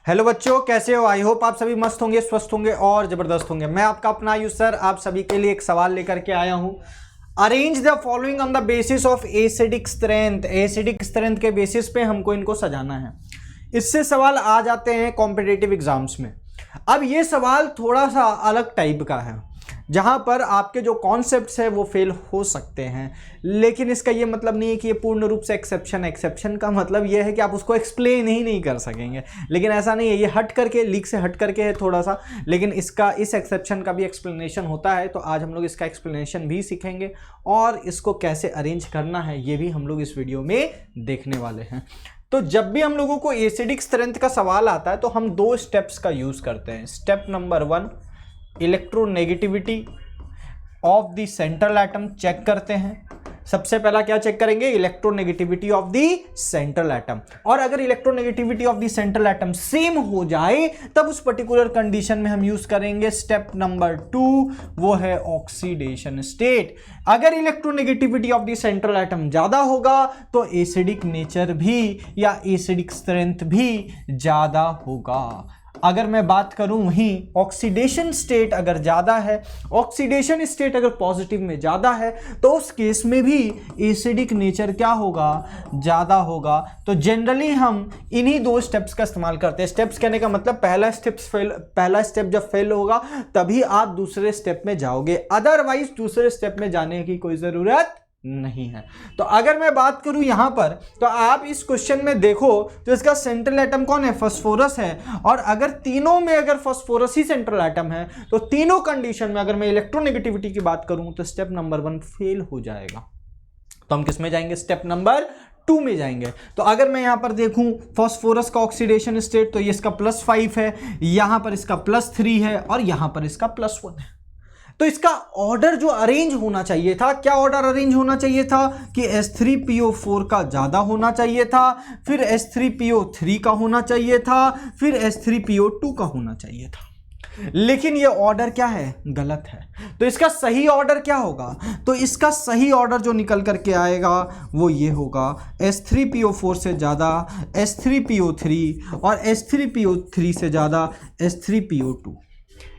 Hello बच्चों, कैसे हो? आई होप आप सभी मस्त होंगे, स्वस्थ होंगे और जबरदस्त होंगे। मैं आपका अपना आयुष सर आप सभी के लिए एक सवाल लेकर के आया हूं। Arrange the following on the basis of acidic strength. Acidic strength के बेसिस पे हमको इनको सजाना है। इससे सवाल आ जाते हैं कॉम्पिटिटिव एग्जाम्स में। अब ये सवाल थोड़ा सा अलग टाइप का है, जहां पर आपके जो कॉन्सेप्ट्स है वो फेल हो सकते हैं, लेकिन इसका ये मतलब नहीं है कि ये पूर्ण रूप से एक्सेप्शन है। एक्सेप्शन का मतलब ये है कि आप उसको एक्सप्लेन ही नहीं कर सकेंगे, लेकिन ऐसा नहीं है। ये हट करके, लीक से हट करके है थोड़ा सा, लेकिन इसका इस एक्सेप्शन का भी एक्सप्लेनेशन होता है। तो आज हम लोग इसका एक्सप्लेनेशन भी सीखेंगे और इसको कैसे अरेंज करना है ये भी हम लोग इस वीडियो में देखने वाले हैं। तो जब भी हम लोगों को एसिडिक स्ट्रेंथ का सवाल आता है तो हम दो स्टेप्स का यूज करते हैं। Step number 1, electronegativity of the central atom check करते हैं। सबसे पहला क्या चेक करेंगे? Electronegativity of the central atom. और अगर electronegativity of the central atom same हो जाए तब उस पर्टिकुलर कंडीशन में हम यूज करेंगे स्टेप नंबर 2, वो है ऑक्सीडेशन स्टेट। अगर electronegativity of the central atom ज्यादा होगा तो एसिडिक नेचर भी या एसिडिक स्ट्रेंथ भी ज्यादा होगा। अगर मैं बात करूं वहीं ऑक्सीडेशन स्टेट अगर ज़्यादा है, ऑक्सीडेशन स्टेट अगर पॉजिटिव में ज़्यादा है तो उस केस में भी एसिडिक नेचर क्या होगा? ज़्यादा होगा। तो जनरली हम इन्हीं दो स्टेप्स का इस्तेमाल करते हैं। स्टेप्स कहने का मतलब पहला स्टेप जब फेल होगा तभी आप दूसरे स्टेप में जाओगे, अदरवाइज दूसरे स्टेप में जाने की कोई ज़रूरत नहीं है। तो अगर मैं बात करूं यहां पर, तो आप इस क्वेश्चन में देखो तो इसका सेंट्रल एटम कौन है? फास्फोरस है। और अगर तीनों में अगर फास्फोरस ही सेंट्रल एटम है तो तीनों कंडीशन में अगर मैं इलेक्ट्रोनेगेटिविटी की बात करूं तो स्टेप नंबर 1 फेल हो जाएगा। तो हम किस में जाएंगे? स्टेप नंबर 2 में जाएंगे। तो अगर मैं यहां पर देखूं फास्फोरस का ऑक्सीडेशन स्टेट, तो ये इसका +5 है, यहां पर इसका +3 है और यहां पर इसका +1 है। तो इसका ऑर्डर जो अरेंज होना चाहिए था, क्या ऑर्डर अरेंज होना चाहिए था कि H3PO4 का ज्यादा होना चाहिए था, फिर H3PO3 का होना चाहिए था, फिर H3PO2 का होना चाहिए था। लेकिन ये ऑर्डर क्या है? गलत है। तो इसका सही ऑर्डर क्या होगा? तो इसका सही ऑर्डर जो निकल करके आएगा वो ये होगा, H3PO4 से ज्यादा H3PO3 और H3PO3 से ज्यादा H3PO2।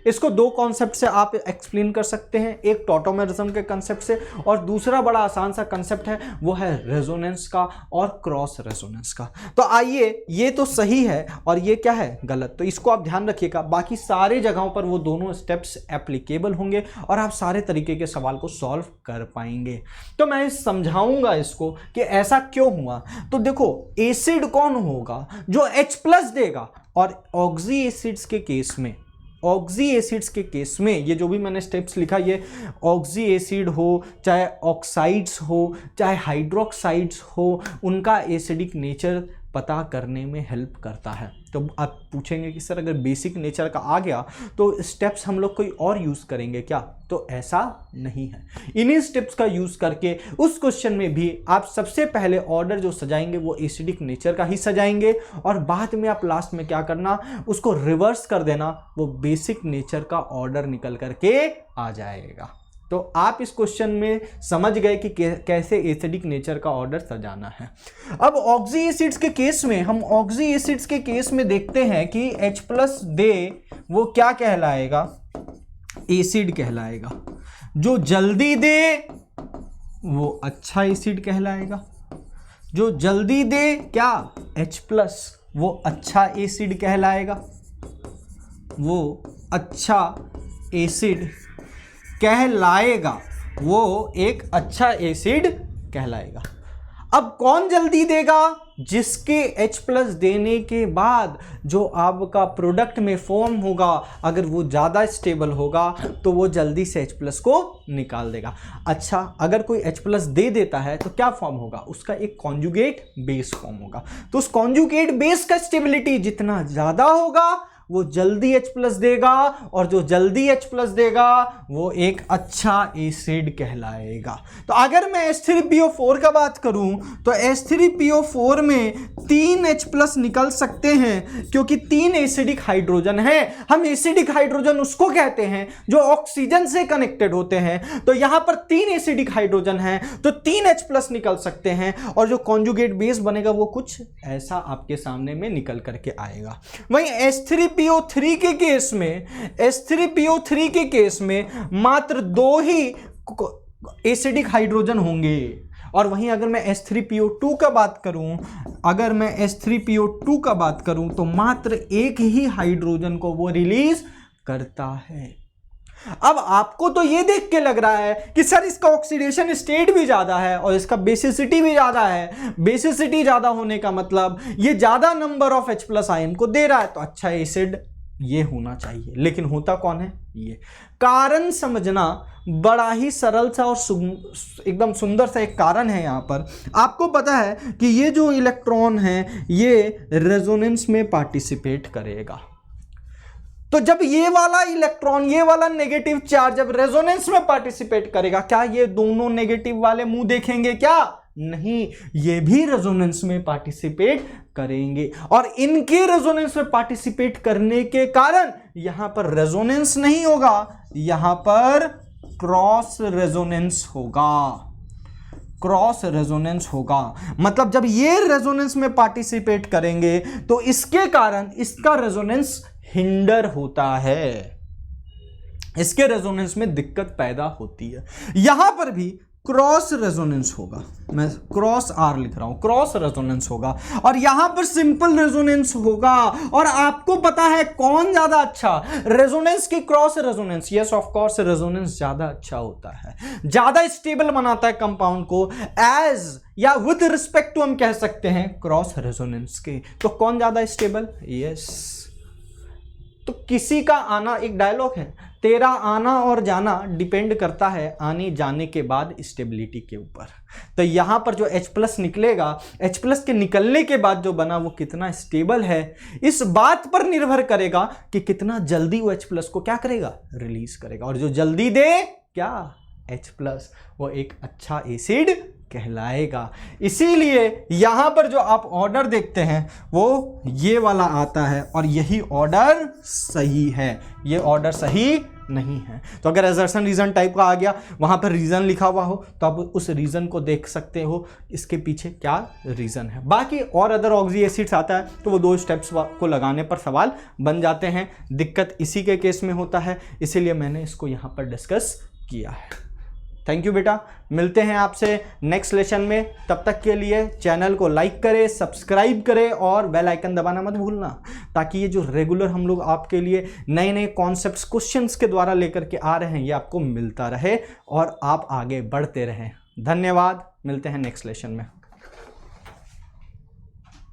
इसको दो कॉन्सेप्ट से आप एक्सप्लेन कर सकते हैं, एक टॉटोमेरिज्म के कॉन्सेप्ट से और दूसरा बड़ा आसान सा कॉन्सेप्ट है वो है रेजोनेंस का और क्रॉस रेजोनेंस का। तो आइए, ये तो सही है और ये क्या है? गलत। तो इसको आप ध्यान रखिएगा, बाकी सारे जगहों पर वो दोनों स्टेप्स एप्लीकेबल होंगे और आप सारे तरीके के सवाल को सॉल्व कर पाएंगे। तो मैं समझाऊंगा इसको कि ऐसा क्यों हुआ। तो देखो, एसिड कौन होगा? जो H+ देगा। और ऑक्सी एसिड्स के केस में, ऑक्सी एसिड्स के केस में ये जो भी मैंने स्टेप्स लिखा, ये ऑक्सी एसिड हो चाहे ऑक्साइड्स हो चाहे हाइड्रोक्साइड्स हो, उनका एसिडिक नेचर पता करने में हेल्प करता है। तो आप पूछेंगे कि सर अगर बेसिक नेचर का आ गया तो स्टेप्स हम लोग कोई और यूज़ करेंगे क्या? तो ऐसा नहीं है। इन्हीं स्टेप्स का यूज़ करके उस क्वेश्चन में भी आप सबसे पहले ऑर्डर जो सजाएंगे वो एसिडिक नेचर का ही सजाएंगे और बाद में आप लास्ट में क्या करना, उसको रिवर्स कर देना, वो बेसिक नेचर का ऑर्डर निकल करके आ जाएगा। तो आप इस क्वेश्चन में समझ गए कि कैसे एसिडिक नेचर का ऑर्डर सजाना है। अब ऑक्सी एसिड्स के केस में, हम ऑक्सी एसिड्स के केस में देखते हैं कि H+ दे वो क्या कहलाएगा? एसिड कहलाएगा। जो जल्दी दे वो अच्छा एसिड कहलाएगा। जो जल्दी दे क्या? H+ वो अच्छा एसिड कहलाएगा, वो अच्छा एसिड कहलाएगा, वो एक अच्छा एसिड कहलाएगा। अब कौन जल्दी देगा? जिसके H+ देने के बाद जो आपका प्रोडक्ट में फॉर्म होगा, अगर वो ज़्यादा स्टेबल होगा तो वो जल्दी से H+ को निकाल देगा। अच्छा, अगर कोई H+ दे देता है तो क्या फॉर्म होगा? उसका एक कॉन्जुगेट बेस फॉर्म होगा। तो उस कॉन्जुगेट बेस का स्टेबिलिटी जितना ज़्यादा होगा वो जल्दी H प्लस देगा, और जो जल्दी H प्लस देगा वो एक अच्छा एसिड कहलाएगा। तो अगर मैं H3PO4 का बात करूं तो H3PO4 में 3 H प्लस निकल सकते हैं, क्योंकि 3 एसिडिक हाइड्रोजन है। हम एसिडिक हाइड्रोजन उसको कहते हैं जो ऑक्सीजन से कनेक्टेड होते हैं। तो यहां पर 3 एसिडिक हाइड्रोजन है तो 3 H प्लस निकल सकते हैं, और जो कॉन्जुगेट बेस बनेगा वो कुछ ऐसा आपके सामने में निकल करके आएगा। वहीं H3PO3 के केस में मात्र 2 ही एसिडिक हाइड्रोजन होंगे। और वहीं अगर मैं H3PO2 का बात करूं तो मात्र एक ही हाइड्रोजन को वो रिलीज करता है। अब आपको तो ये देख के लग रहा है कि सर इसका ऑक्सीडेशन स्टेट भी ज्यादा है और इसका बेसिसिटी भी ज्यादा है। बेसिसिटी ज्यादा होने का मतलब ये ज्यादा number of H plus ion को दे रहा है, तो अच्छा एसिड ये होना चाहिए। लेकिन होता कौन है? ये कारण समझना बड़ा ही सरल सा और एकदम सुंदर सा एक कारण है। यहां पर आपको पता है कि ये जो इलेक्ट्रॉन है ये रेजोनेंस में पार्टिसिपेट करेगा। तो जब ये वाला इलेक्ट्रॉन, ये वाला नेगेटिव चार्ज जब रेजोनेंस में पार्टिसिपेट करेगा, क्या ये दोनों नेगेटिव वाले मुंह देखेंगे? क्या नहीं, ये भी रेजोनेंस में पार्टिसिपेट करेंगे। और इनके रेजोनेंस में पार्टिसिपेट करने के कारण यहां पर रेजोनेंस नहीं होगा, यहां पर क्रॉस रेजोनेंस होगा। क्रॉस रेजोनेंस होगा मतलब जब ये रेजोनेंस में पार्टिसिपेट करेंगे तो इसके कारण इसका रेजोनेंस हिंडर होता है, इसके रेजोनेंस में दिक्कत पैदा होती है। यहां पर भी क्रॉस रेजोनेंस होगा, मैं क्रॉस आर लिख रहा हूं, क्रॉस रेजोनेंस होगा, और यहां पर सिंपल रेजोनेंस होगा। और आपको पता है कौन ज्यादा अच्छा, रेजोनेंस की cross resonance? Yes of course, resonance ज्यादा अच्छा होता है, ज्यादा स्टेबल बनाता है कंपाउंड को, एज या विद रिस्पेक्ट टू हम कह सकते हैं क्रॉस रेजोनेंस के। तो कौन ज्यादा स्टेबल? यस। तो किसी का आना, एक डायलॉग है, तेरा आना और जाना डिपेंड करता है आने जाने के बाद स्टेबिलिटी के ऊपर। तो यहां पर जो H प्लस निकलेगा, H प्लस के निकलने के बाद जो बना वो कितना स्टेबल है, इस बात पर निर्भर करेगा कि कितना जल्दी वो H प्लस को क्या करेगा, रिलीज करेगा। और जो जल्दी दे क्या, H प्लस, वो एक अच्छा एसिड कहलाएगा। इसीलिए यहां पर जो आप ऑर्डर देखते हैं वो ये वाला आता है, और यही ऑर्डर सही है, ये ऑर्डर सही नहीं है। तो अगर असर्शन रीजन टाइप का आ गया, वहां पर रीजन लिखा हुआ हो, तो आप उस रीजन को देख सकते हो इसके पीछे क्या रीजन है। बाकी और अदर ऑक्सी एसिड्स आता है तो वो 2 स्टेप्स को लगाने पर सवाल बन जाते हैं। दिक्कत इसी के केस में होता है, इसीलिए मैंने इसको यहां पर डिस्कस किया है। थैंक यू बेटा, मिलते हैं आपसे नेक्स्ट लेसन में। तब तक के लिए चैनल को लाइक करें, सब्सक्राइब करें और बेल आइकन दबाना मत भूलना, ताकि ये जो रेगुलर हम लोग आपके लिए नए नए कॉन्सेप्ट्स क्वेश्चंस के द्वारा लेकर के आ रहे हैं ये आपको मिलता रहे और आप आगे बढ़ते रहें। धन्यवाद, मिलते हैं नेक्स्ट लेसन में।